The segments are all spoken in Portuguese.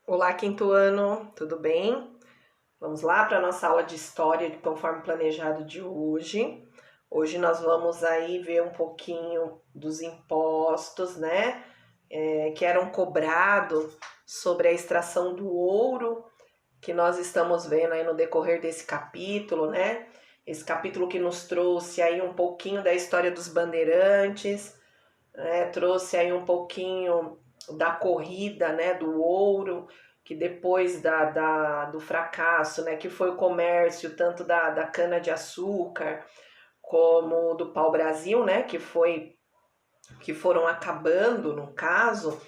Olá, quinto ano, tudo bem? Vamos lá para a nossa aula de história conforme planejado de hoje. Hoje nós vamos aí ver um pouquinho dos impostos, né? Que eram cobrados sobre a extração do ouro, que nós estamos vendo aí no decorrer desse capítulo, né? Esse capítulo que nos trouxe aí um pouquinho da história dos bandeirantes, né? Trouxe aí um pouquinho da corrida, né, do ouro, que depois do fracasso, né, que foi o comércio tanto da cana-de-açúcar como do pau-brasil, né, que foram acabando no caso.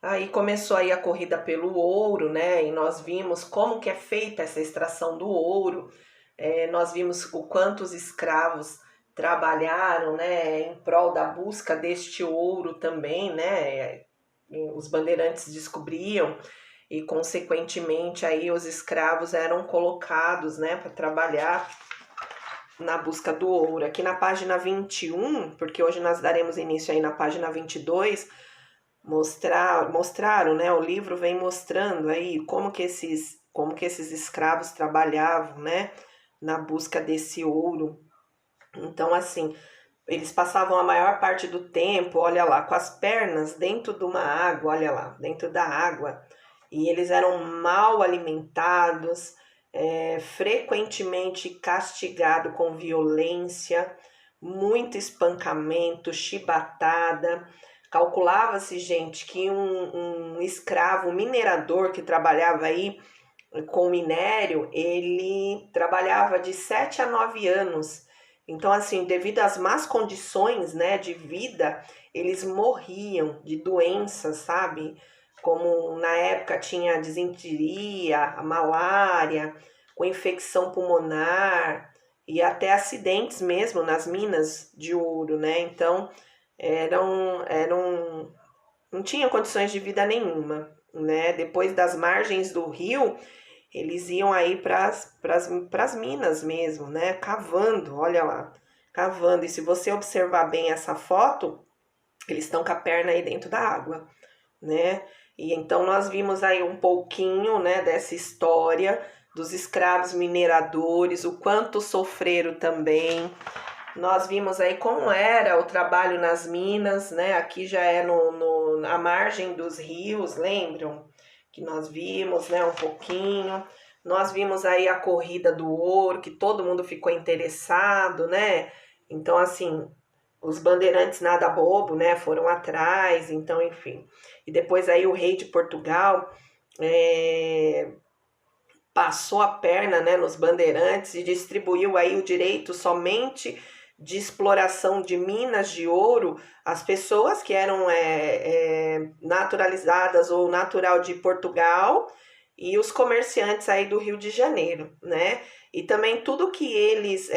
Aí começou aí a corrida pelo ouro, né, e nós vimos como que é feita essa extração do ouro. Nós vimos o quanto os escravos trabalharam, né, em prol da busca deste ouro também, né, os bandeirantes descobriam e consequentemente aí os escravos eram colocados, né, para trabalhar na busca do ouro. Aqui na página 21, porque hoje nós daremos início aí na página 22, mostraram, né, o livro vem mostrando aí como que esses escravos trabalhavam, né, na busca desse ouro. Então, assim, eles passavam a maior parte do tempo, olha lá, com as pernas dentro de uma água, olha lá, dentro da água. E eles eram mal alimentados, frequentemente castigados com violência, muito espancamento, chibatada. Calculava-se, gente, que um escravo, um minerador que trabalhava aí com minério, ele trabalhava de 7 a 9 anos. Então, assim, devido às más condições, né, de vida, eles morriam de doenças, sabe? Como na época tinha a disenteria, a malária, com infecção pulmonar e até acidentes mesmo nas minas de ouro, né? Então, não tinha condições de vida nenhuma, né? Depois das margens do rio, eles iam aí para as minas mesmo, né? Cavando, olha lá, cavando. E se você observar bem essa foto, eles estão com a perna aí dentro da água, né? E então nós vimos aí um pouquinho, né, dessa história dos escravos mineradores, o quanto sofreram também. Nós vimos aí como era o trabalho nas minas, né? Aqui já é na margem dos rios, lembram? Que nós vimos, né, um pouquinho. Nós vimos aí a corrida do ouro, que todo mundo ficou interessado, né? Então, assim, os bandeirantes nada bobo, né, foram atrás, então, enfim. E depois aí o rei de Portugal passou a perna, né, nos bandeirantes e distribuiu aí o direito somente de exploração de minas de ouro às pessoas que eram naturalizadas ou natural de Portugal e os comerciantes aí do Rio de Janeiro, né? E também tudo que eles,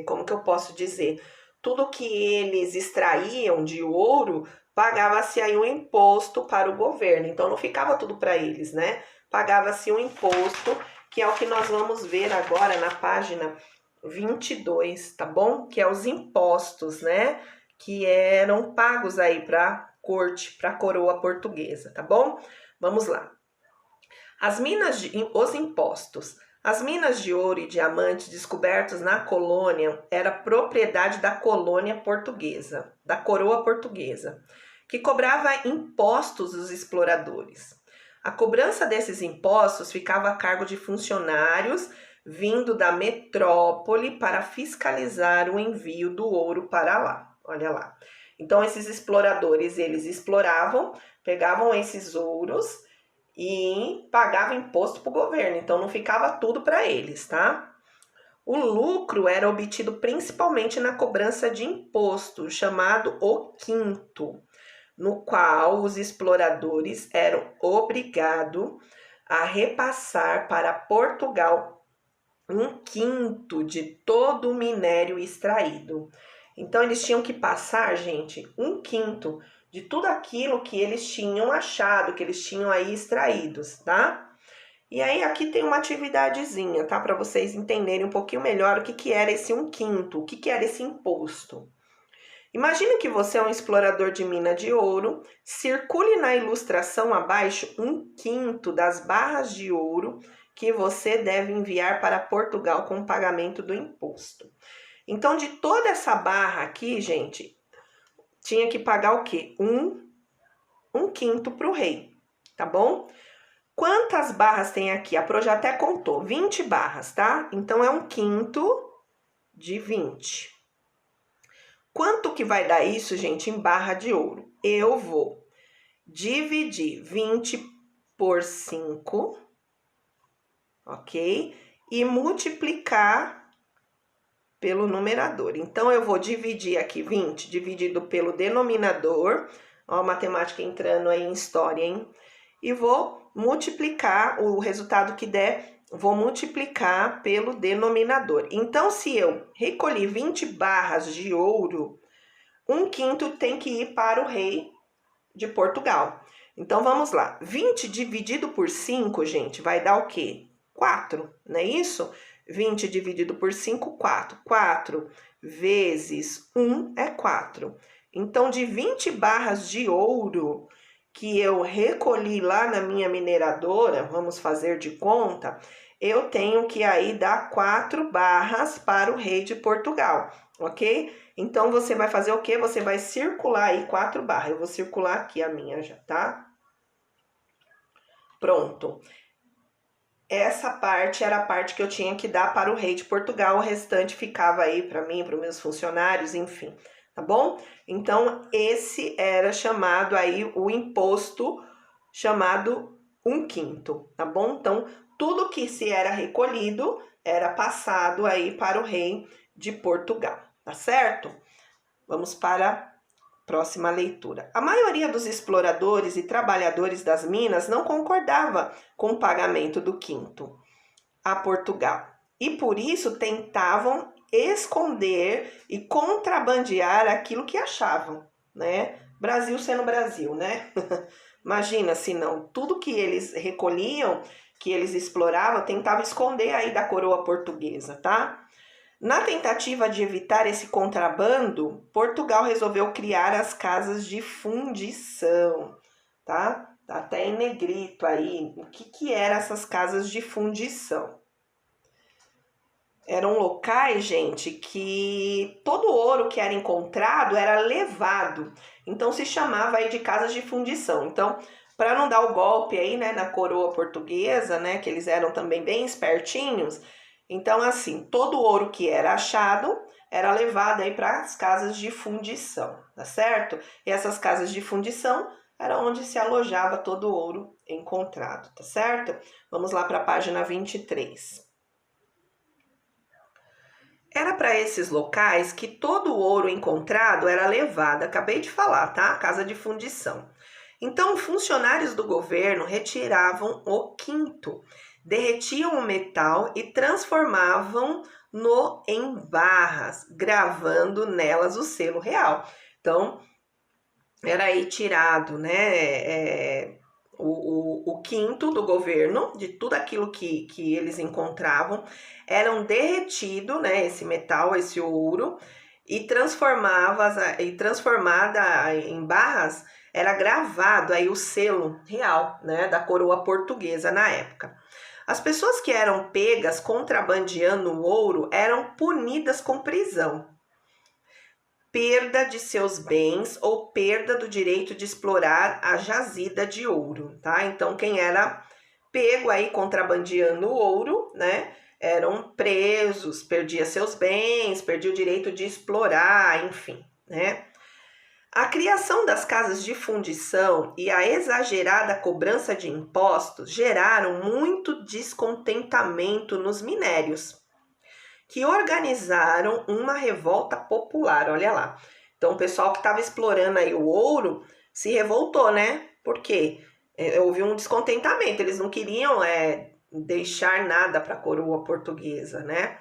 como que eu posso dizer? Tudo que eles extraíam de ouro pagava-se aí um imposto para o governo. Então não ficava tudo para eles, né? Pagava-se um imposto, que é o que nós vamos ver agora na página 22, tá bom? Que é os impostos, né? Que eram pagos aí para corte, para a coroa portuguesa, tá bom? Vamos lá. Os impostos. As minas de ouro e diamantes descobertos na colônia era propriedade da colônia portuguesa, da coroa portuguesa, que cobrava impostos dos exploradores. A cobrança desses impostos ficava a cargo de funcionários vindo da metrópole para fiscalizar o envio do ouro para lá. Olha lá. Então esses exploradores, eles exploravam, pegavam esses ouros e pagavam imposto para o governo, então não ficava tudo para eles, tá? O lucro era obtido principalmente na cobrança de imposto, chamado o quinto, no qual os exploradores eram obrigados a repassar para Portugal um quinto de todo o minério extraído. Então eles tinham que passar, gente, um quinto de tudo aquilo que eles tinham achado, que eles tinham aí extraídos, tá? E aí aqui tem uma atividadezinha, tá? Para vocês entenderem um pouquinho melhor o que era esse um quinto, o que era esse imposto. Imagine que você é um explorador de mina de ouro, circule na ilustração abaixo 1/5 das barras de ouro que você deve enviar para Portugal com o pagamento do imposto. Então, de toda essa barra aqui, gente, tinha que pagar o quê? 1/5 para o rei, tá bom? Quantas barras tem aqui? A Pro já até contou, 20 barras, tá? Então, é 1/5 de 20. Quanto que vai dar isso, gente, em barra de ouro? Eu vou dividir 20 por 5, ok? E multiplicar pelo numerador. Então, eu vou dividir aqui 20 dividido pelo denominador. Ó, a matemática entrando aí em história, hein? E vou multiplicar o resultado que der, vou multiplicar pelo denominador. Então, se eu recolhi 20 barras de ouro, 1/5 tem que ir para o rei de Portugal. Então, vamos lá. 20 dividido por 5, gente, vai dar o quê? 4, não é isso? 20 dividido por 5, 4. 4 vezes 1 é 4. Então, de 20 barras de ouro que eu recolhi lá na minha mineradora, vamos fazer de conta, eu tenho que aí dar 4 barras para o rei de Portugal, ok? Então, você vai fazer o quê? Você vai circular aí 4 barras. Eu vou circular aqui a minha já, tá? Pronto. Essa parte era a parte que eu tinha que dar para o rei de Portugal. O restante ficava aí para mim, para os meus funcionários, enfim. Tá bom? Então, esse era chamado aí o imposto chamado 1/5, tá bom? Então, tudo que se era recolhido era passado aí para o rei de Portugal, tá certo? Vamos para a próxima leitura. A maioria dos exploradores e trabalhadores das minas não concordava com o pagamento do quinto a Portugal e por isso tentavam esconder e contrabandear aquilo que achavam, né? Brasil sendo Brasil, né? Imagina se não, tudo que eles recolhiam, que eles exploravam, tentavam esconder aí da coroa portuguesa, tá? Na tentativa de evitar esse contrabando, Portugal resolveu criar as casas de fundição, tá? Tá até em negrito aí. O que eram essas casas de fundição? Eram locais, gente, que todo ouro que era encontrado era levado. Então se chamava aí de casas de fundição. Então, para não dar o golpe aí, né, na coroa portuguesa, né, que eles eram também bem espertinhos. Então, assim, todo o ouro que era achado era levado aí para as casas de fundição, tá certo? E essas casas de fundição eram onde se alojava todo o ouro encontrado, tá certo? Vamos lá para a página 23. Era para esses locais que todo o ouro encontrado era levado, acabei de falar, tá? Casa de fundição. Então, funcionários do governo retiravam o quinto, derretiam o metal e transformavam-no em barras, gravando nelas o selo real. Então, era aí tirado, né, o quinto do governo, de tudo aquilo que eles encontravam, eram derretido, né, esse metal, esse ouro, e transformada em barras, era gravado aí o selo real, né, da coroa portuguesa na época. As pessoas que eram pegas contrabandeando o ouro eram punidas com prisão, perda de seus bens ou perda do direito de explorar a jazida de ouro, tá? Então, quem era pego aí contrabandeando o ouro, né, eram presos, perdia seus bens, perdia o direito de explorar, enfim, né? A criação das casas de fundição e a exagerada cobrança de impostos geraram muito descontentamento nos minérios, que organizaram uma revolta popular, olha lá. Então, o pessoal que estava explorando aí o ouro se revoltou, né? Porque houve um descontentamento, eles não queriam deixar nada para a coroa portuguesa, né?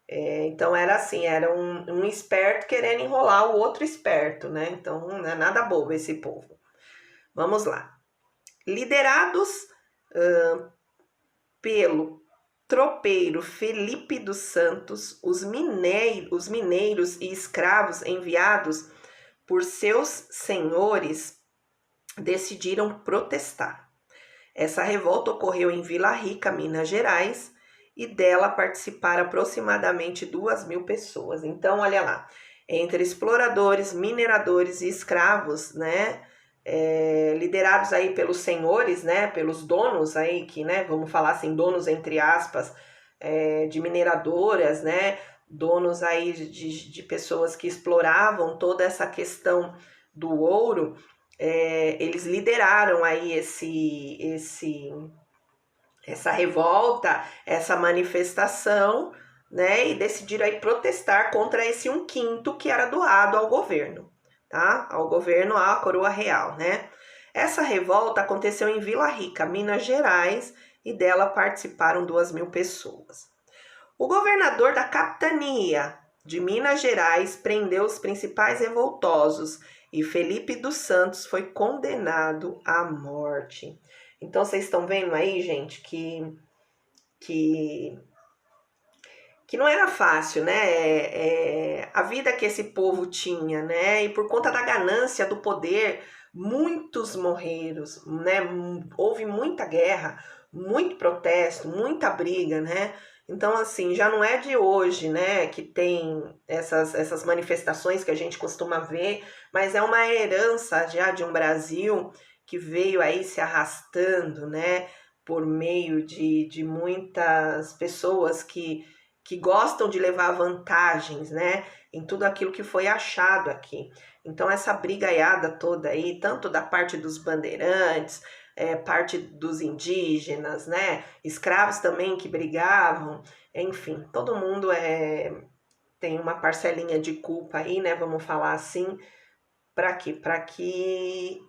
Então, era assim, era um esperto querendo enrolar o outro esperto, né? Então, não é nada bobo esse povo. Vamos lá. Liderados pelo tropeiro Felipe dos Santos, os mineiros e escravos enviados por seus senhores, decidiram protestar. Essa revolta ocorreu em Vila Rica, Minas Gerais, e dela participaram aproximadamente 2.000 pessoas. Então, olha lá, entre exploradores, mineradores e escravos, né, liderados aí pelos senhores, né, pelos donos aí, que, né, vamos falar assim, donos entre aspas, de mineradoras, né, donos aí de pessoas que exploravam toda essa questão do ouro, eles lideraram aí essa revolta, essa manifestação, né, e decidiram aí protestar contra esse 1/5 que era doado ao governo, tá? Ao governo, à coroa real, né? Essa revolta aconteceu em Vila Rica, Minas Gerais, e dela participaram 2.000 pessoas. O governador da capitania de Minas Gerais prendeu os principais revoltosos e Felipe dos Santos foi condenado à morte. Então, vocês estão vendo aí, gente, que não era fácil, né? A vida que esse povo tinha, né? E por conta da ganância do poder, muitos morreram, né? Houve muita guerra, muito protesto, muita briga, né? Então, assim, já não é de hoje, né, que tem essas manifestações que a gente costuma ver, mas é uma herança já de um Brasil que veio aí se arrastando, né, por meio de muitas pessoas que gostam de levar vantagens, né, em tudo aquilo que foi achado aqui. Então, essa brigaiada toda aí, tanto da parte dos bandeirantes, parte dos indígenas, né, escravos também que brigavam, enfim, todo mundo tem uma parcelinha de culpa aí, né, vamos falar assim, para quê? Para que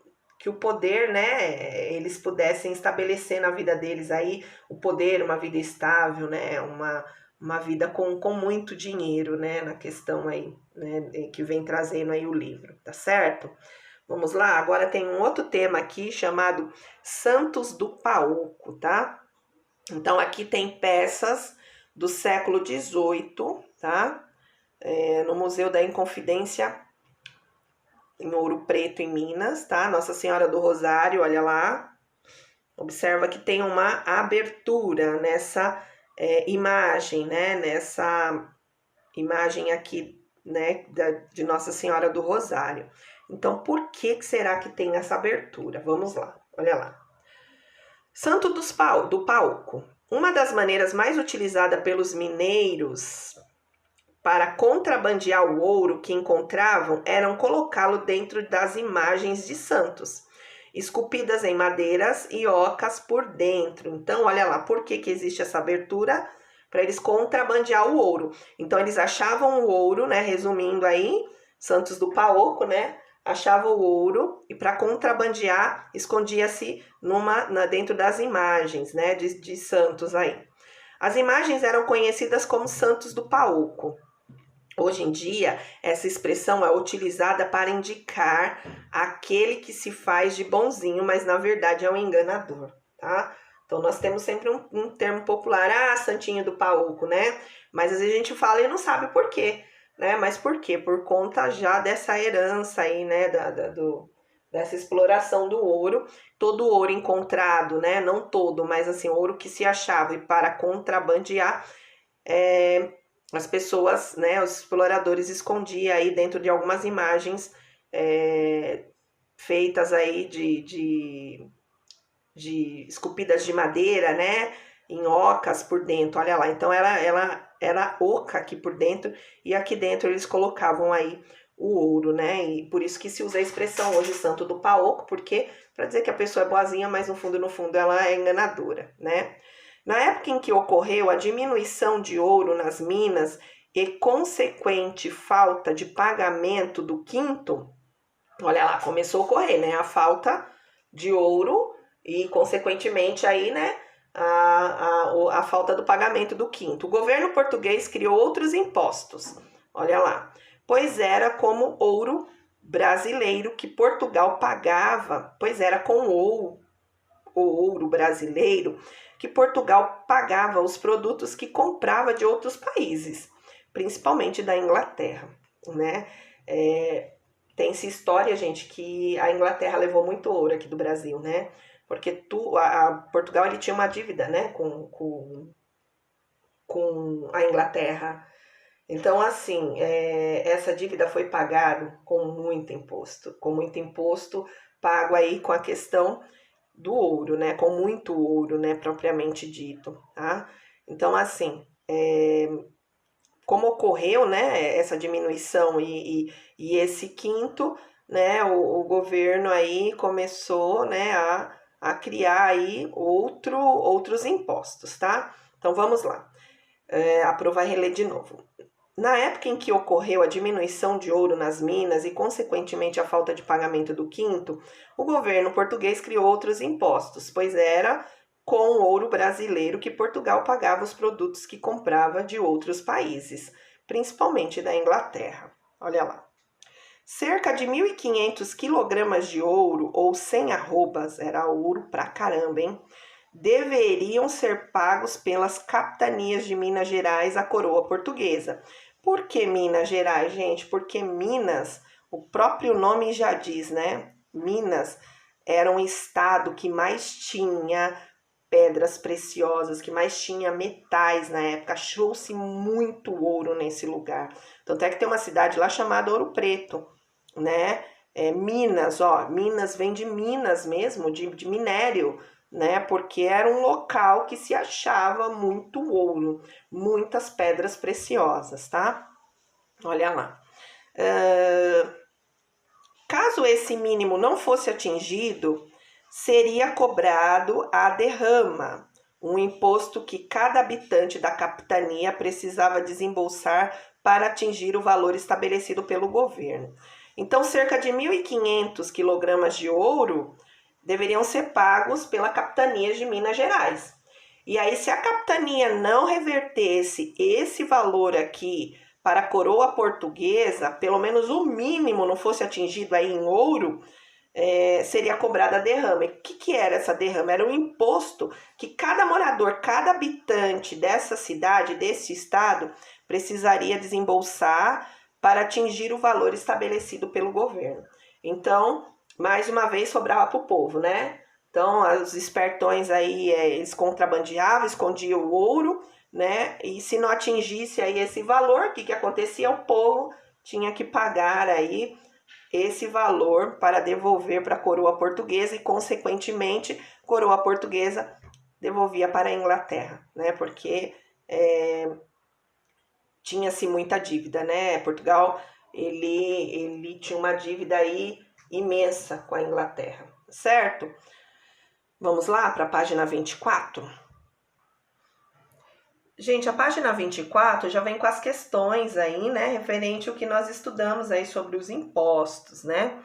o poder, né, eles pudessem estabelecer na vida deles aí o poder, uma vida estável, né, uma vida com muito dinheiro, né, na questão aí, né, que vem trazendo aí o livro, tá certo? Vamos lá, agora tem um outro tema aqui chamado Santos do Paúco, tá? Então, aqui tem peças do século XVIII, tá? No Museu da Inconfidência, em Ouro Preto, em Minas, tá? Nossa Senhora do Rosário, olha lá. Observa que tem uma abertura nessa imagem, né? Nessa imagem aqui, né? De Nossa Senhora do Rosário. Então, por que será que tem essa abertura? Vamos lá, olha lá. Santo do Paúco. Uma das maneiras mais utilizadas pelos mineiros para contrabandear o ouro que encontravam eram colocá-lo dentro das imagens de santos, esculpidas em madeiras e ocas por dentro. Então, olha lá, por que existe essa abertura? Para eles contrabandear o ouro. Então, eles achavam o ouro, né? Resumindo aí, Santos do Paúco, né? Achava o ouro e para contrabandear escondia-se dentro das imagens, né? De santos aí. As imagens eram conhecidas como Santos do Paúco. Hoje em dia, essa expressão é utilizada para indicar aquele que se faz de bonzinho, mas na verdade é um enganador, tá? Então, nós temos sempre um termo popular, Santinho do Paúco, né? Mas às vezes a gente fala e não sabe por quê, né? Mas por quê? Por conta já dessa herança aí, né? Dessa exploração do ouro. Todo ouro encontrado, né? Não todo, mas assim, ouro que se achava e para contrabandear, as pessoas, né, os exploradores escondiam aí dentro de algumas imagens feitas aí de esculpidas de madeira, né, em ocas por dentro, olha lá. Então ela era oca aqui por dentro e aqui dentro eles colocavam aí o ouro, né, e por isso que se usa a expressão hoje Santo do Paúco, porque para dizer que a pessoa é boazinha, mas no fundo ela é enganadora, né. Na época em que ocorreu a diminuição de ouro nas minas e consequente falta de pagamento do quinto, olha lá, começou a ocorrer, né? A falta de ouro e, consequentemente, aí, né? A falta do pagamento do quinto. O governo português criou outros impostos, olha lá, pois era como ouro brasileiro que Portugal pagava, pois era com o ouro brasileiro que Portugal pagava os produtos que comprava de outros países, principalmente da Inglaterra, né? tem-se história, gente, que a Inglaterra levou muito ouro aqui do Brasil, né? Porque Portugal ele tinha uma dívida, né, com a Inglaterra. Então, assim, essa dívida foi pagada com muito imposto pago aí com a questão do ouro, né, com muito ouro, né, propriamente dito, tá? Então, assim, como ocorreu, né, essa diminuição e esse quinto, né, o governo aí começou, né, a criar aí outros impostos, tá? Então, vamos lá. Aprovar e reler de novo. Na época em que ocorreu a diminuição de ouro nas minas e, consequentemente, a falta de pagamento do quinto, o governo português criou outros impostos, pois era com o ouro brasileiro que Portugal pagava os produtos que comprava de outros países, principalmente da Inglaterra. Olha lá. Cerca de 1.500 quilogramas de ouro, ou 100 arrobas, era ouro pra caramba, hein? Deveriam ser pagos pelas capitanias de Minas Gerais à coroa portuguesa. Por que Minas Gerais, gente? Porque Minas, o próprio nome já diz, né? Minas era um estado que mais tinha pedras preciosas, que mais tinha metais na época. Achou-se muito ouro nesse lugar. Tanto é que tem uma cidade lá chamada Ouro Preto, né? Minas, ó, Minas vem de Minas mesmo, de minério, né? Porque era um local que se achava muito ouro, muitas pedras preciosas, tá? Olha lá. Caso esse mínimo não fosse atingido, seria cobrado a derrama, um imposto que cada habitante da capitania precisava desembolsar para atingir o valor estabelecido pelo governo. Então, cerca de 1.500 quilogramas de ouro deveriam ser pagos pela capitania de Minas Gerais. E aí, se a capitania não revertesse esse valor aqui para a coroa portuguesa, pelo menos o mínimo não fosse atingido aí em ouro, seria cobrada a derrama. E o que era essa derrama? Era um imposto que cada morador, cada habitante dessa cidade, desse estado, precisaria desembolsar para atingir o valor estabelecido pelo governo. Então, mais uma vez, sobrava para o povo, né? Então, os espertões aí, eles contrabandeavam, escondiam o ouro, né? E se não atingisse aí esse valor, o que acontecia? O povo tinha que pagar aí esse valor para devolver para a coroa portuguesa e, consequentemente, a coroa portuguesa devolvia para a Inglaterra, né? Porque tinha-se muita dívida, né? Portugal, ele tinha uma dívida aí imensa com a Inglaterra, certo? Vamos lá para a página 24? Gente, a página 24 já vem com as questões aí, né, referente ao que nós estudamos aí sobre os impostos, né?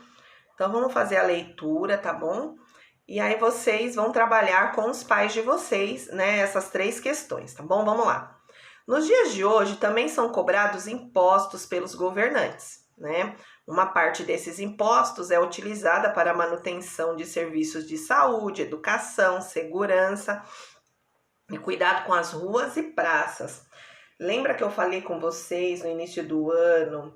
Então, vamos fazer a leitura, tá bom? E aí vocês vão trabalhar com os pais de vocês, né, essas 3 questões, tá bom? Vamos lá. Nos dias de hoje, também são cobrados impostos pelos governantes, né? Uma parte desses impostos é utilizada para a manutenção de serviços de saúde, educação, segurança e cuidado com as ruas e praças. Lembra que eu falei com vocês no início do ano,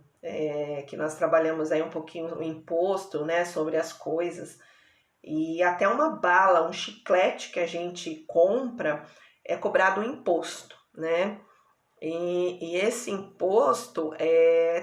que nós trabalhamos aí um pouquinho o imposto, né, sobre as coisas, e até uma bala, um chiclete que a gente compra é cobrado um imposto, né? E esse imposto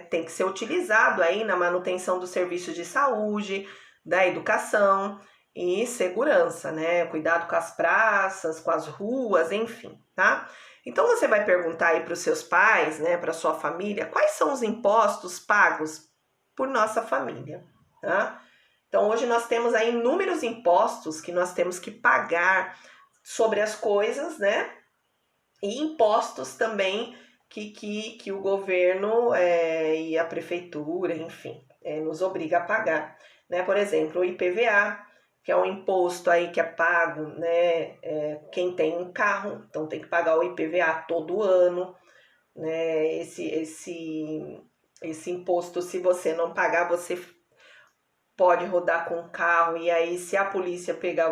tem que ser utilizado aí na manutenção dos serviços de saúde, da educação e segurança, né? Cuidado com as praças, com as ruas, enfim, tá? Então você vai perguntar aí para os seus pais, né, para sua família, quais são os impostos pagos por nossa família, tá? Então hoje nós temos aí inúmeros impostos que nós temos que pagar sobre as coisas, né? E impostos também que o governo e a prefeitura, enfim, nos obriga a pagar, né? Por exemplo, o IPVA, que é um imposto aí que é pago, né? Quem tem um carro, então tem que pagar o IPVA todo ano, né? Esse imposto, se você não pagar, você pode rodar com o carro e aí se a polícia pegar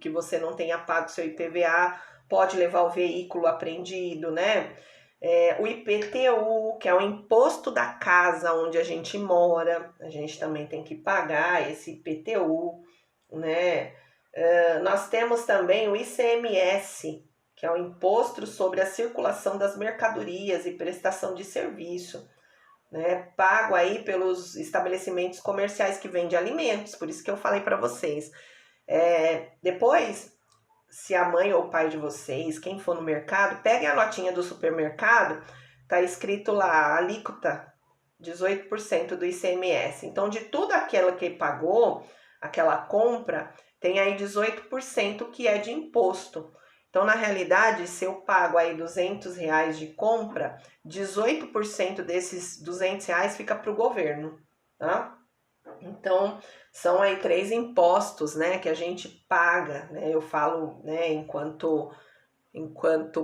que você não tenha pago seu IPVA, pode levar o veículo apreendido, né? O IPTU, que é o imposto da casa onde a gente mora, a gente também tem que pagar esse IPTU, né? Nós temos também o ICMS, que é o Imposto sobre a Circulação das Mercadorias e Prestação de Serviço, né? Pago aí pelos estabelecimentos comerciais que vendem alimentos, por isso que eu falei para vocês. Depois, se a mãe ou o pai de vocês, quem for no mercado, peguem a notinha do supermercado, tá escrito lá, alíquota 18% do ICMS. Então, de tudo aquilo que pagou, aquela compra, tem aí 18% que é de imposto. Então, na realidade, se eu pago aí R$200 de compra, 18% desses R$200 fica para o governo, tá? Então, são aí 3 impostos, né, que a gente paga, né? Eu falo, né, enquanto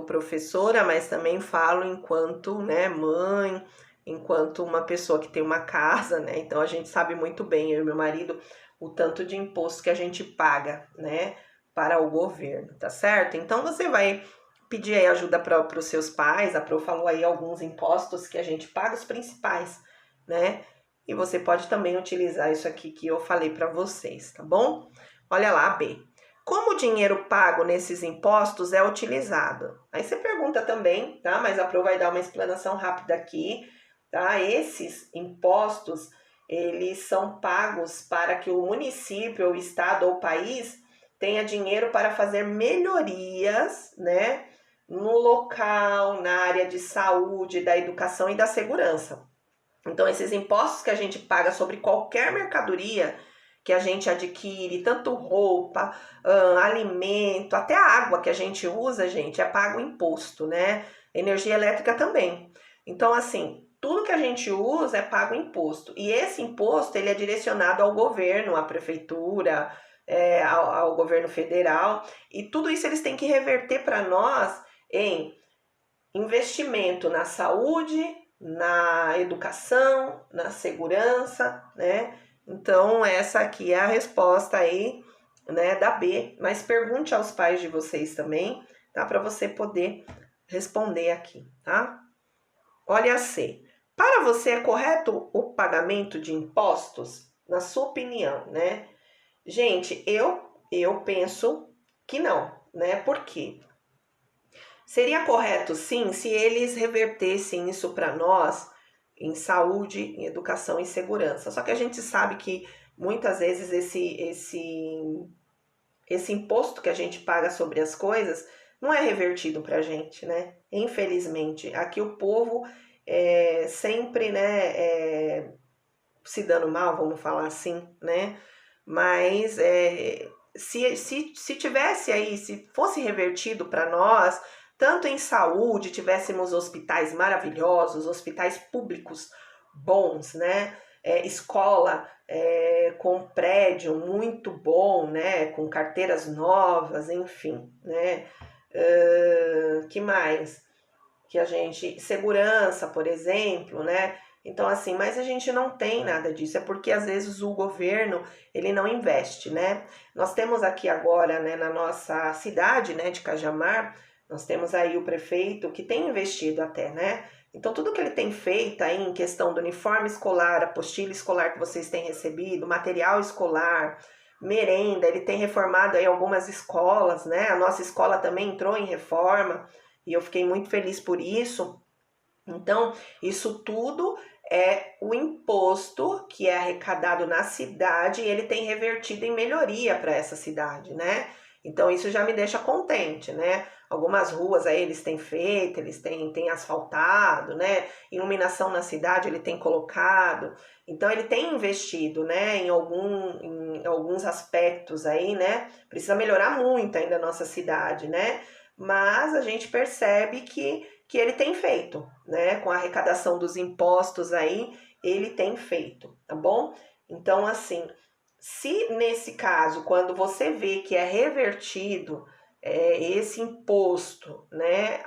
professora, mas também falo enquanto, né, mãe, enquanto uma pessoa que tem uma casa, né? Então a gente sabe muito bem, eu e meu marido, o tanto de imposto que a gente paga, né, para o governo, tá certo? Então você vai pedir aí ajuda para os seus pais, a Pro falou aí alguns impostos que a gente paga, os principais, né? E você pode também utilizar isso aqui que eu falei para vocês, tá bom? Olha lá, B. Como o dinheiro pago nesses impostos é utilizado? Aí você pergunta também, tá? Mas a Pro vai dar uma explanação rápida aqui, tá? Esses impostos, eles são pagos para que o município, o estado ou o país tenha dinheiro para fazer melhorias, né? No local, na área de saúde, da educação e da segurança. Então, esses impostos que a gente paga sobre qualquer mercadoria que a gente adquire, tanto roupa, alimento, até a água que a gente usa, gente, é pago imposto, né? Energia elétrica também. Então, assim, tudo que a gente usa é pago imposto. E esse imposto, ele é direcionado ao governo, à prefeitura, ao governo federal. E tudo isso eles têm que reverter para nós em investimento na saúde, na educação, na segurança, né? Então, essa aqui é a resposta aí, né, da B. Mas pergunte aos pais de vocês também, tá? Para você poder responder aqui, tá? Olha a C. Para você é correto o pagamento de impostos? Na sua opinião, né? Gente, eu penso que não, né? Por quê? Seria correto, sim, se eles revertessem isso para nós em saúde, em educação e segurança. Só que a gente sabe que muitas vezes esse imposto que a gente paga sobre as coisas não é revertido para a gente, né? Infelizmente, aqui o povo sempre, né, se dando mal, vamos falar assim, né? Mas se tivesse aí, se fosse revertido para nós, tanto em saúde, tivéssemos hospitais maravilhosos, hospitais públicos bons, né? Escola com prédio muito bom, né? Com carteiras novas, enfim, né? Que mais? Que a gente, segurança, por exemplo, né? Então, assim, mas a gente não tem nada disso, é porque às vezes o governo, ele não investe, né? Nós temos aqui agora, né, na nossa cidade, né, de Cajamar, nós temos aí o prefeito que tem investido até, né? Então, tudo que ele tem feito aí em questão do uniforme escolar, apostila escolar que vocês têm recebido, material escolar, merenda, ele tem reformado aí algumas escolas, né? A nossa escola também entrou em reforma, e eu fiquei muito feliz por isso. Então, isso tudo é o imposto que é arrecadado na cidade e ele tem revertido em melhoria para essa cidade, né? Então, isso já me deixa contente, né? Algumas ruas aí eles têm feito, eles têm asfaltado, né? Iluminação na cidade ele tem colocado. Então, ele tem investido, né? Em alguns aspectos aí, né? Precisa melhorar muito ainda a nossa cidade, né? Mas a gente percebe que ele tem feito, né? Com a arrecadação dos impostos aí, ele tem feito, tá bom? Então, assim, se nesse caso, quando você vê que é revertido esse imposto, né,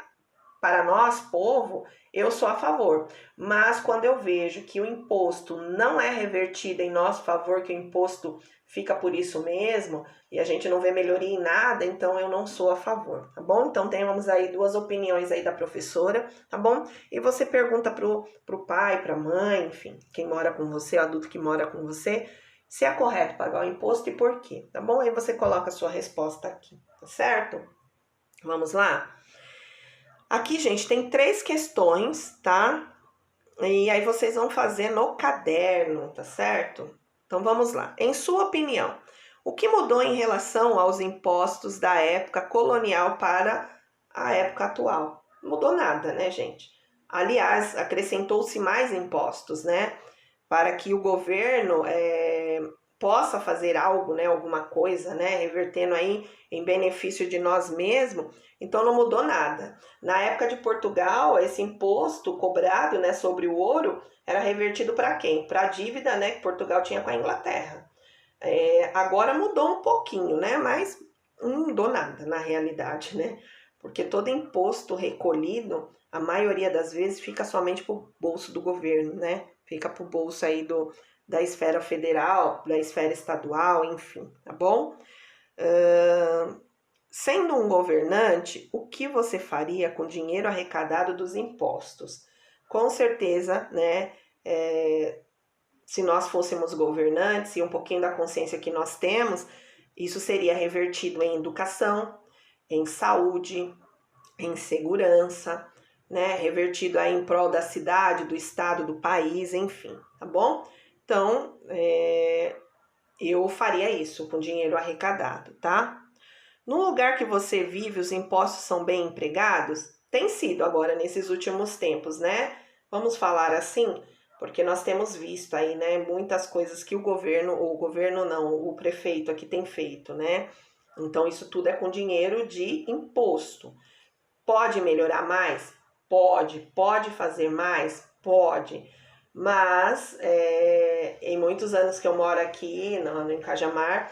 para nós, povo, eu sou a favor. Mas quando eu vejo que o imposto não é revertido em nosso favor, que o imposto fica por isso mesmo e a gente não vê melhoria em nada, então eu não sou a favor, tá bom? Então temos aí duas opiniões aí da professora, tá bom? E você pergunta pro pai, pra mãe, enfim, quem mora com você, o adulto que mora com você, se é correto pagar o imposto e por quê, tá bom? Aí você coloca a sua resposta aqui, tá certo? Vamos lá? Aqui, gente, tem 3 questões, tá? E aí vocês vão fazer no caderno, tá certo? Então vamos lá. Em sua opinião, o que mudou em relação aos impostos da época colonial para a época atual? Não mudou nada, né, gente? Aliás, acrescentou-se mais impostos, né? Para que o governo possa fazer algo, né, alguma coisa, né, revertendo aí em benefício de nós mesmos, então não mudou nada. Na época de Portugal, esse imposto cobrado, né, sobre o ouro era revertido para quem? Para a dívida, né, que Portugal tinha com a Inglaterra. Agora mudou um pouquinho, né, mas não mudou nada na realidade, né, porque todo imposto recolhido, a maioria das vezes fica somente para o bolso do governo, né, fica para o bolso aí da esfera federal, da esfera estadual, enfim, tá bom? Sendo um governante, o que você faria com o dinheiro arrecadado dos impostos? Com certeza, né, se nós fôssemos governantes e um pouquinho da consciência que nós temos, isso seria revertido em educação, em saúde, em segurança, né, revertido aí em prol da cidade, do estado, do país, enfim, tá bom? Então, eu faria isso com dinheiro arrecadado, tá? No lugar que você vive, os impostos são bem empregados? Tem sido agora nesses últimos tempos, né? Vamos falar assim, porque nós temos visto aí, né, muitas coisas que o governo não, o prefeito aqui tem feito, né? Então isso tudo é com dinheiro de imposto. Pode melhorar mais? Pode fazer mais? Pode. Mas em muitos anos que eu moro aqui no Cajamar,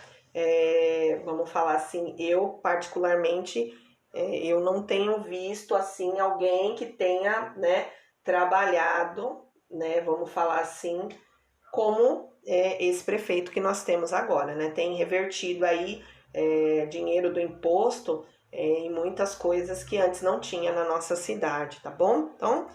vamos falar assim, eu particularmente eu não tenho visto assim alguém que tenha, né, trabalhado, né, vamos falar assim, como esse prefeito que nós temos agora, né, tem revertido aí dinheiro do imposto em muitas coisas que antes não tinha na nossa cidade, tá bom? Então,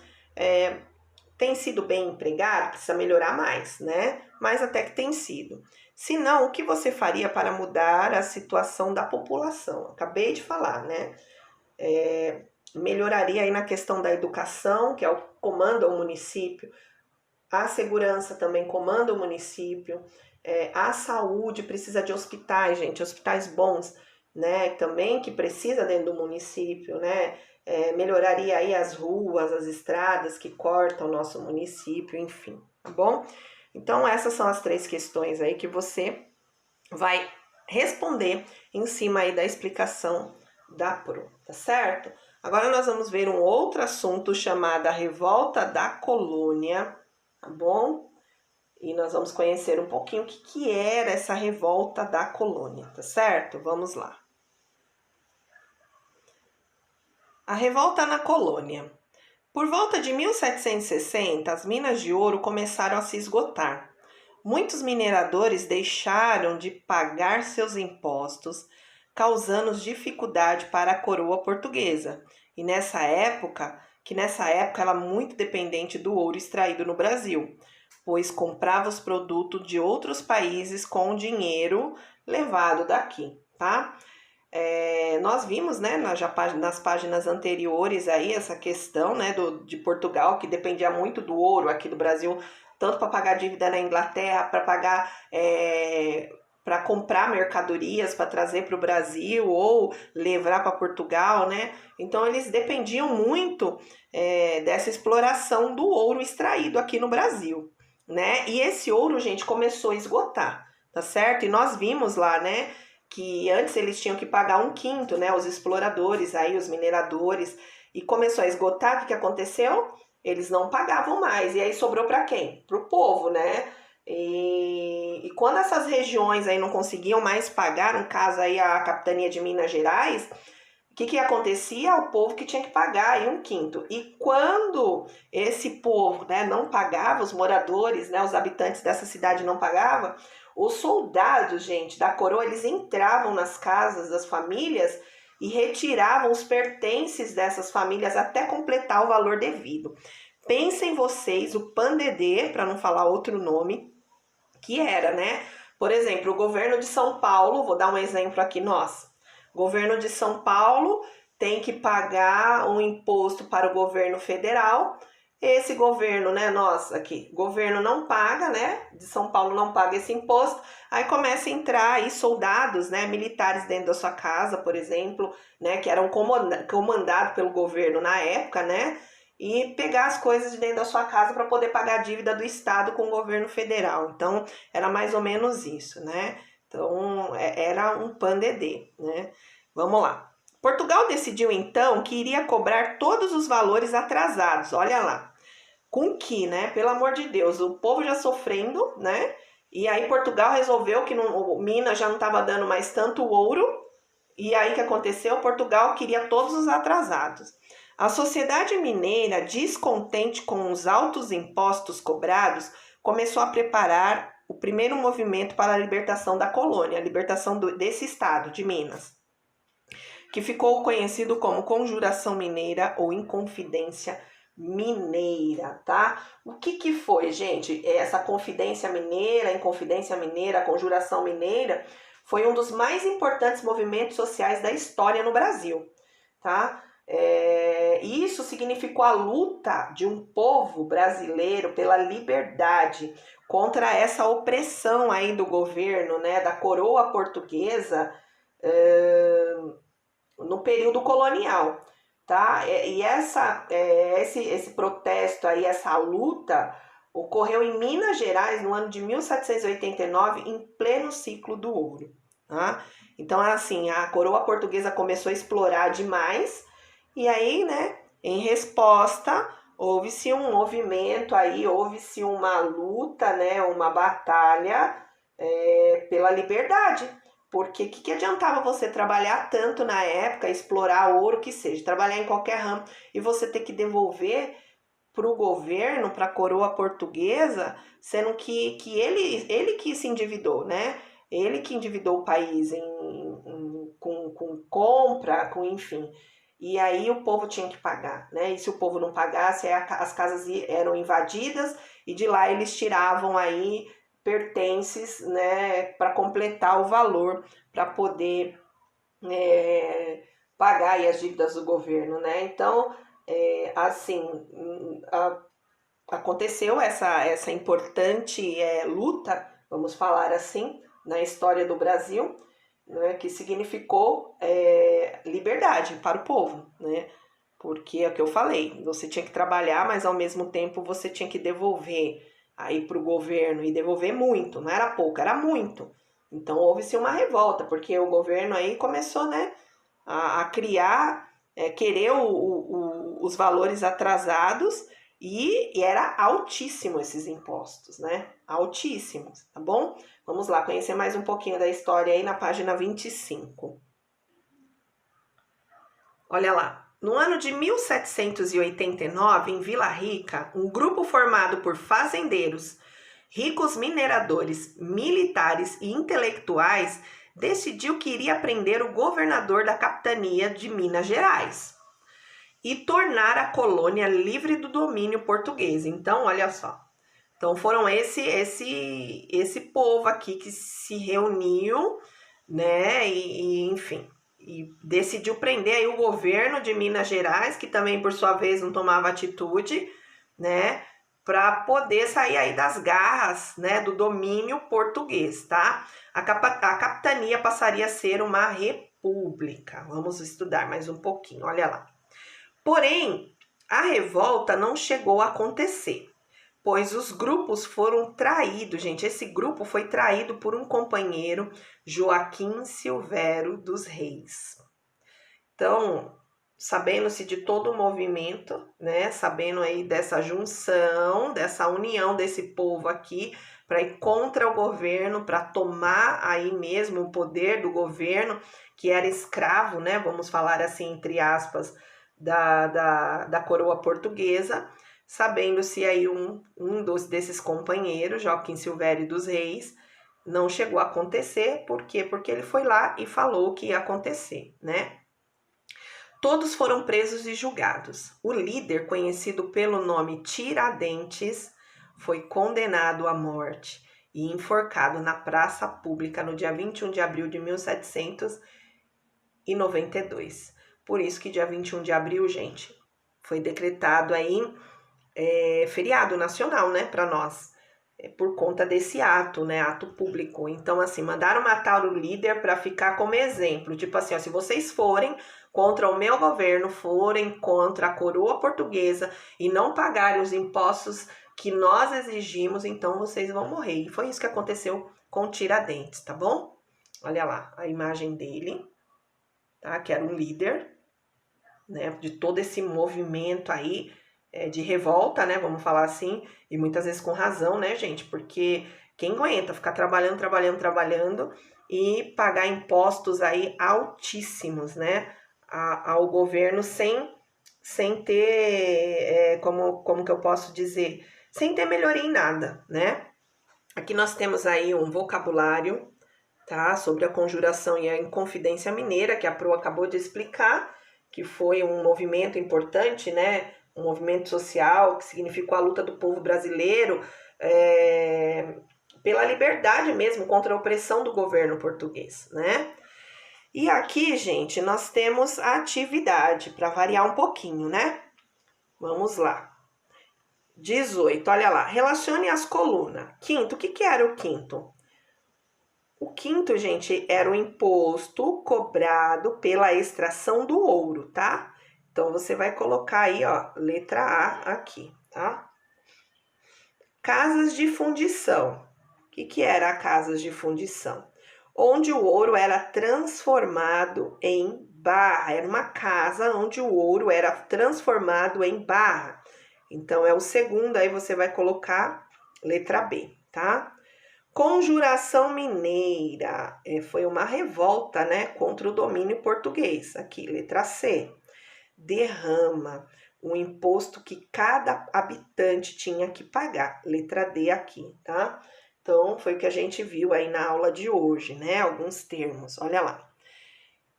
tem sido bem empregado, precisa melhorar mais, né? Mas até que tem sido. Se não, o que você faria para mudar a situação da população? Acabei de falar, né? Melhoraria aí na questão da educação, que é o comanda o município, a segurança também comanda o município, a saúde precisa de hospitais, gente, hospitais bons, né? Também que precisa dentro do município, né? Melhoraria aí as ruas, as estradas que cortam o nosso município, enfim, tá bom? Então essas são as 3 questões aí que você vai responder em cima aí da explicação da Pro, tá certo? Agora nós vamos ver um outro assunto chamado a Revolta da Colônia, tá bom? E nós vamos conhecer um pouquinho o que era essa Revolta da Colônia, tá certo? Vamos lá. A Revolta na Colônia. Por volta de 1760, as minas de ouro começaram a se esgotar. Muitos mineradores deixaram de pagar seus impostos, causando dificuldade para a coroa portuguesa. E nessa época ela era muito dependente do ouro extraído no Brasil, pois comprava os produtos de outros países com o dinheiro levado daqui, tá? Nós vimos, né, nas páginas anteriores aí essa questão, né, de Portugal, que dependia muito do ouro aqui do Brasil, tanto para pagar dívida na Inglaterra, para pagar, para comprar mercadorias para trazer para o Brasil ou levar para Portugal, né? Então eles dependiam muito dessa exploração do ouro extraído aqui no Brasil, né? E esse ouro, gente, começou a esgotar, tá certo? E nós vimos lá, né, que antes eles tinham que pagar 1/5, né, os exploradores, aí os mineradores, e começou a esgotar, o que aconteceu? Eles não pagavam mais, e aí sobrou para quem? Para o povo, né? E quando essas regiões aí não conseguiam mais pagar, no caso aí a capitania de Minas Gerais, o que acontecia? O povo que tinha que pagar aí 1/5. E quando esse povo, né, não pagava, os moradores, né, os habitantes dessa cidade não pagavam, Os soldados, gente, da coroa, eles entravam nas casas das famílias e retiravam os pertences dessas famílias até completar o valor devido. Pensem vocês, o pandedê, para não falar outro nome, que era, né? Por exemplo, o governo de São Paulo, vou dar um exemplo aqui, nós. Governo de São Paulo tem que pagar um imposto para o governo federal. Esse governo, né, nós aqui, governo não paga, né, de São Paulo não paga esse imposto, aí começa a entrar aí soldados, né, militares dentro da sua casa, por exemplo, né, que eram comandados pelo governo na época, né, e pegar as coisas de dentro da sua casa para poder pagar a dívida do Estado com o governo federal. Então, era mais ou menos isso, né? Então, era um pandedê, né? Vamos lá. Portugal decidiu, então, que iria cobrar todos os valores atrasados. Olha lá. Com que, né? Pelo amor de Deus, o povo já sofrendo, né? E aí Portugal resolveu que Minas já não estava dando mais tanto ouro. E aí o que aconteceu? Portugal queria todos os atrasados. A sociedade mineira, descontente com os altos impostos cobrados, começou a preparar o primeiro movimento para a libertação da colônia, a libertação desse estado de Minas, que ficou conhecido como Conjuração Mineira ou Inconfidência Mineira, tá? O que foi, gente? Essa Confidência Mineira, Inconfidência Mineira, Conjuração Mineira, foi um dos mais importantes movimentos sociais da história no Brasil, tá? Isso significou a luta de um povo brasileiro pela liberdade contra essa opressão aí do governo, né, da coroa portuguesa no período colonial, tá? E esse protesto aí, essa luta ocorreu em Minas Gerais no ano de 1789, em pleno ciclo do ouro, tá? Então, assim, a coroa portuguesa começou a explorar demais. E aí, né, em resposta, houve-se um movimento aí, houve-se uma luta, né, uma batalha pela liberdade. Porque o que adiantava você trabalhar tanto na época, explorar ouro, que seja, trabalhar em qualquer ramo, e você ter que devolver para o governo, para a coroa portuguesa, sendo que ele que se endividou, né? Ele que endividou o país com compra, com enfim. E aí o povo tinha que pagar, né? E se o povo não pagasse, as casas eram invadidas e de lá eles tiravam aí pertences, né, para completar o valor, para poder pagar aí as dívidas do governo, né? Então, assim, aconteceu essa importante luta, vamos falar assim, na história do Brasil, né, que significou liberdade para o povo, né? Porque é o que eu falei, você tinha que trabalhar, mas ao mesmo tempo você tinha que devolver aí para o governo, e devolver muito, não era pouco, era muito. Então houve-se uma revolta, porque o governo aí começou, né, a criar, querer os valores atrasados, e era altíssimo esses impostos, né? Altíssimos, tá bom? Vamos lá, conhecer mais um pouquinho da história aí na página 25. Olha lá. No ano de 1789, em Vila Rica, um grupo formado por fazendeiros, ricos mineradores, militares e intelectuais decidiu que iria prender o governador da capitania de Minas Gerais e tornar a colônia livre do domínio português. Então, olha só. Então, foram esse povo aqui que se reuniu, né, e enfim, e decidiu prender aí o governo de Minas Gerais, que também, por sua vez, não tomava atitude, né, para poder sair aí das garras, né, do domínio português, tá? A capitania passaria a ser uma república. Vamos estudar mais um pouquinho, olha lá. Porém, a revolta não chegou a acontecer, pois os grupos foram traídos, gente. Esse grupo foi traído por um companheiro, Joaquim Silvério dos Reis. Então, sabendo-se de todo o movimento, né? Sabendo aí dessa junção, dessa união desse povo aqui para ir contra o governo, para tomar aí mesmo o poder do governo, que era escravo, né? Vamos falar assim, entre aspas, da coroa portuguesa, sabendo-se aí desses companheiros, Joaquim Silvério dos Reis, não chegou a acontecer. Por quê? Porque ele foi lá e falou que ia acontecer, né? Todos foram presos e julgados. O líder, conhecido pelo nome Tiradentes, foi condenado à morte e enforcado na praça pública no dia 21 de abril de 1792. Por isso que dia 21 de abril, gente, foi decretado aí feriado nacional, né, para nós, por conta desse ato, né, ato público. Então, assim, mandaram matar o líder para ficar como exemplo, tipo assim, ó, se vocês forem contra o meu governo, forem contra a coroa portuguesa e não pagarem os impostos que nós exigimos, então vocês vão morrer. E foi isso que aconteceu com Tiradentes, tá bom? Olha lá a imagem dele, tá? Que era um líder, né, de todo esse movimento aí de revolta, né, vamos falar assim, e muitas vezes com razão, né, gente, porque quem aguenta ficar trabalhando e pagar impostos aí altíssimos, né, ao governo sem ter, como que eu posso dizer, sem ter melhoria em nada, né? Aqui nós temos aí um vocabulário, tá, sobre a conjuração e a Inconfidência Mineira, que a Pro acabou de explicar, que foi um movimento importante, né? Um movimento social que significou a luta do povo brasileiro pela liberdade mesmo, contra a opressão do governo português, né? E aqui, gente, nós temos a atividade, para variar um pouquinho, né? Vamos lá. 18, olha lá. Relacione as colunas. Quinto, o que era o quinto? O quinto, gente, era o imposto cobrado pela extração do ouro, tá? Então, você vai colocar aí, ó, letra A aqui, tá? Casas de fundição. O que era a casas de fundição? Onde o ouro era transformado em barra. Era uma casa onde o ouro era transformado em barra. Então, é o segundo, aí você vai colocar letra B, tá? Conjuração Mineira, foi uma revolta, né, contra o domínio português. Aqui, letra C. Derrama, um imposto que cada habitante tinha que pagar. Letra D aqui, tá? Então, foi o que a gente viu aí na aula de hoje, né? Alguns termos, olha lá.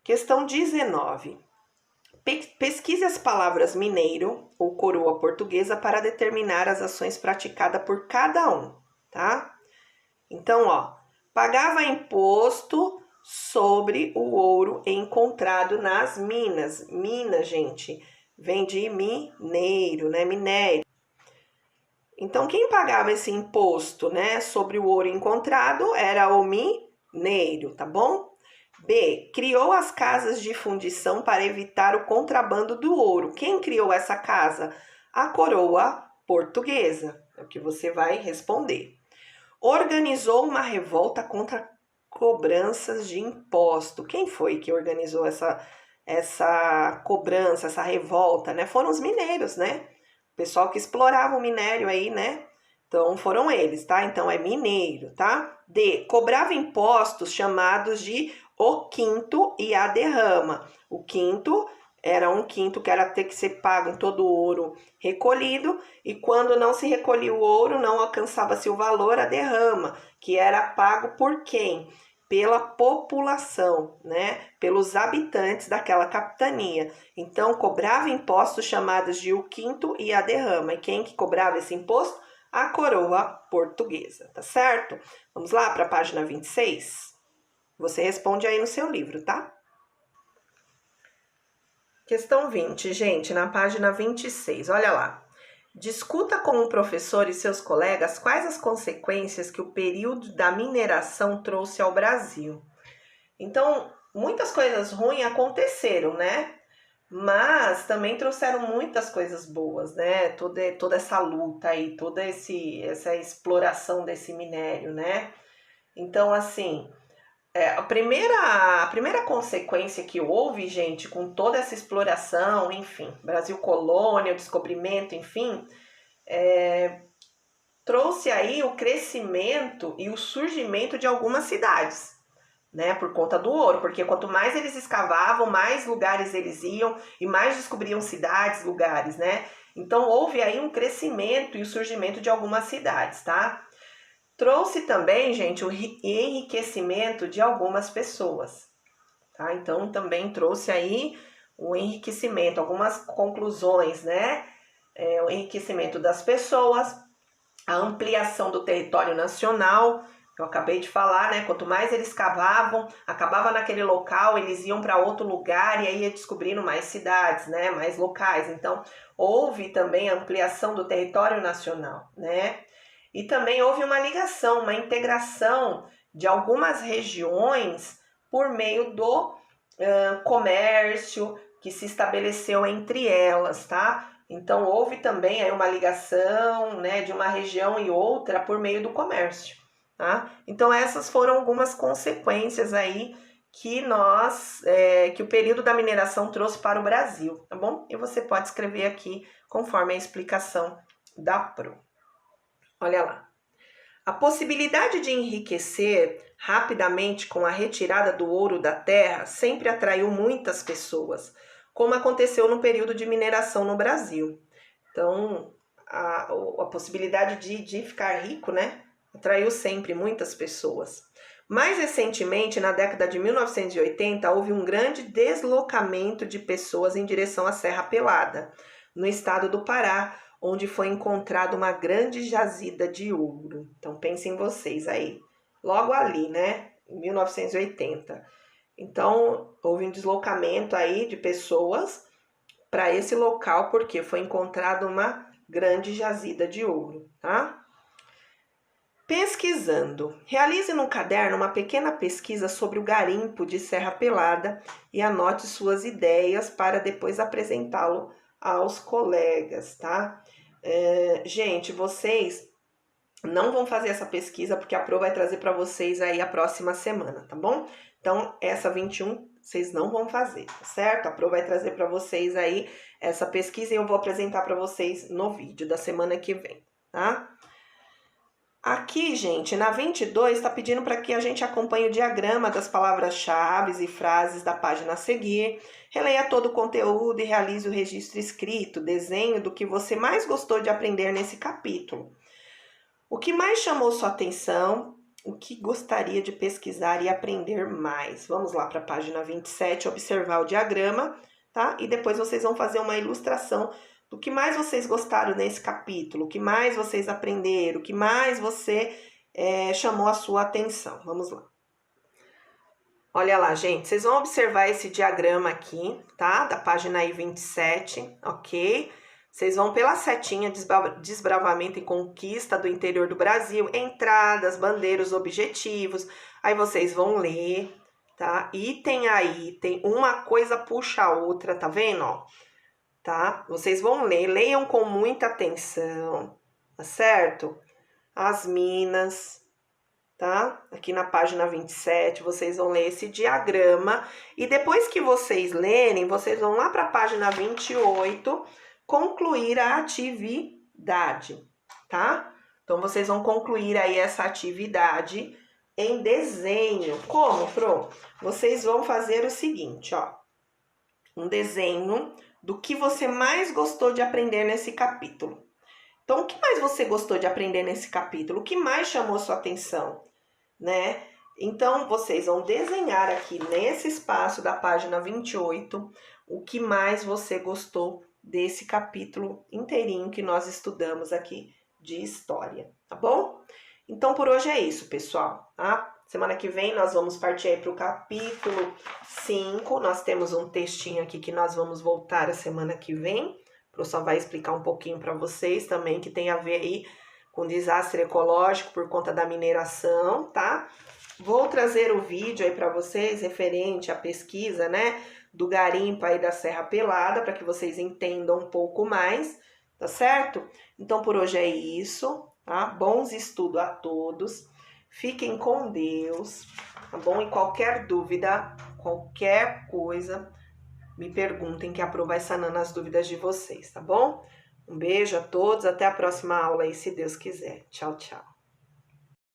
Questão 19. Pesquise as palavras mineiro ou coroa portuguesa para determinar as ações praticadas por cada um, tá? Então, ó, pagava imposto sobre o ouro encontrado nas minas. Mina, gente, vem de mineiro, né? Minério. Então, quem pagava esse imposto, né, sobre o ouro encontrado era o mineiro, tá bom? B. Criou as casas de fundição para evitar o contrabando do ouro. Quem criou essa casa? A coroa portuguesa. É o que você vai responder. Organizou uma revolta contra cobranças de imposto. Quem foi que organizou essa cobrança, essa revolta, né? Foram os mineiros, né? O pessoal que explorava o minério aí, né? Então, foram eles, tá? Então, é mineiro, tá? D. Cobrava impostos chamados de o quinto e a derrama. O quinto era um quinto que era ter que ser pago em todo o ouro recolhido, e quando não se recolhia o ouro, não alcançava-se o valor, a derrama, que era pago por quem? Pela população, né? Pelos habitantes daquela capitania. Então, cobrava impostos chamados de o quinto e a derrama. E quem que cobrava esse imposto? A coroa portuguesa, tá certo? Vamos lá para a página 26? Você responde aí no seu livro, tá? Questão 20, gente, na página 26, olha lá. Discuta com o professor e seus colegas quais as consequências que o período da mineração trouxe ao Brasil. Então, muitas coisas ruins aconteceram, né? Mas também trouxeram muitas coisas boas, né? Toda essa luta aí, toda essa exploração desse minério, né? Então, assim, a primeira consequência que houve, gente, com toda essa exploração, enfim, Brasil colônia, o descobrimento, enfim, trouxe aí o crescimento e o surgimento de algumas cidades, né, por conta do ouro, porque quanto mais eles escavavam, mais lugares eles iam e mais descobriam cidades, lugares, né? Então houve aí um crescimento e o surgimento de algumas cidades, tá? Trouxe também, gente, o enriquecimento de algumas pessoas, tá? Então, também trouxe aí o enriquecimento, algumas conclusões, né? O enriquecimento das pessoas, a ampliação do território nacional, eu acabei de falar, né? Quanto mais eles cavavam, acabava naquele local, eles iam para outro lugar e aí ia descobrindo mais cidades, né? Mais locais. Então, houve também a ampliação do território nacional, né? E também houve uma ligação, uma integração de algumas regiões por meio do comércio que se estabeleceu entre elas, tá? Então, houve também aí uma ligação, né, de uma região e outra por meio do comércio, tá? Então, essas foram algumas consequências aí que que o período da mineração trouxe para o Brasil, tá bom? E você pode escrever aqui conforme a explicação da Pro. Olha lá. A possibilidade de enriquecer rapidamente com a retirada do ouro da terra sempre atraiu muitas pessoas, como aconteceu no período de mineração no Brasil. Então, a possibilidade de ficar rico, né, atraiu sempre muitas pessoas. Mais recentemente, na década de 1980, houve um grande deslocamento de pessoas em direção à Serra Pelada, no estado do Pará, onde foi encontrada uma grande jazida de ouro. Então, pensem vocês aí, logo ali, né, em 1980. Então, houve um deslocamento aí de pessoas para esse local, porque foi encontrada uma grande jazida de ouro, tá? Pesquisando. Realize no caderno uma pequena pesquisa sobre o garimpo de Serra Pelada e anote suas ideias para depois apresentá-lo aos colegas, tá? Gente, vocês não vão fazer essa pesquisa porque a Pro vai trazer para vocês aí a próxima semana, tá bom? Então, essa 21 vocês não vão fazer, tá certo? A Pro vai trazer para vocês aí essa pesquisa e eu vou apresentar para vocês no vídeo da semana que vem, tá? Aqui, gente, na 22, está pedindo para que a gente acompanhe o diagrama das palavras-chave e frases da página a seguir, releia todo o conteúdo e realize o registro escrito, desenho do que você mais gostou de aprender nesse capítulo. O que mais chamou sua atenção, o que gostaria de pesquisar e aprender mais? Vamos lá para a página 27, observar o diagrama, tá? E depois vocês vão fazer uma ilustração do que mais vocês gostaram nesse capítulo, o que mais vocês aprenderam, o que mais você chamou a sua atenção. Vamos lá. Olha lá, gente, vocês vão observar esse diagrama aqui, tá? Da página aí 27, ok? Vocês vão pela setinha desbravamento e conquista do interior do Brasil, entradas, bandeiras, objetivos. Aí vocês vão ler, tá? Item a item, uma coisa puxa a outra, tá vendo, ó? Tá? Vocês vão ler, leiam com muita atenção, tá certo? As minas, tá? Aqui na página 27, vocês vão ler esse diagrama e depois que vocês lerem, vocês vão lá para a página 28, concluir a atividade, tá? Então, vocês vão concluir aí essa atividade em desenho. Como, Pro? Vocês vão fazer o seguinte, ó. Um desenho do que você mais gostou de aprender nesse capítulo. Então, o que mais você gostou de aprender nesse capítulo? O que mais chamou sua atenção, né? Então, vocês vão desenhar aqui nesse espaço da página 28 o que mais você gostou desse capítulo inteirinho que nós estudamos aqui de história, tá bom? Então, por hoje é isso, pessoal, tá? Semana que vem nós vamos partir aí para o capítulo 5. Nós temos um textinho aqui que nós vamos voltar a semana que vem. O professor vai explicar um pouquinho para vocês também, que tem a ver aí com desastre ecológico por conta da mineração, tá? Vou trazer o vídeo aí para vocês referente à pesquisa, né, do garimpo aí da Serra Pelada, para que vocês entendam um pouco mais, tá certo? Então, por hoje é isso, tá? Bons estudos a todos. Fiquem com Deus, tá bom? E qualquer dúvida, qualquer coisa, me perguntem que a Pro vai sanando as dúvidas de vocês, tá bom? Um beijo a todos, até a próxima aula aí, se Deus quiser. Tchau, tchau.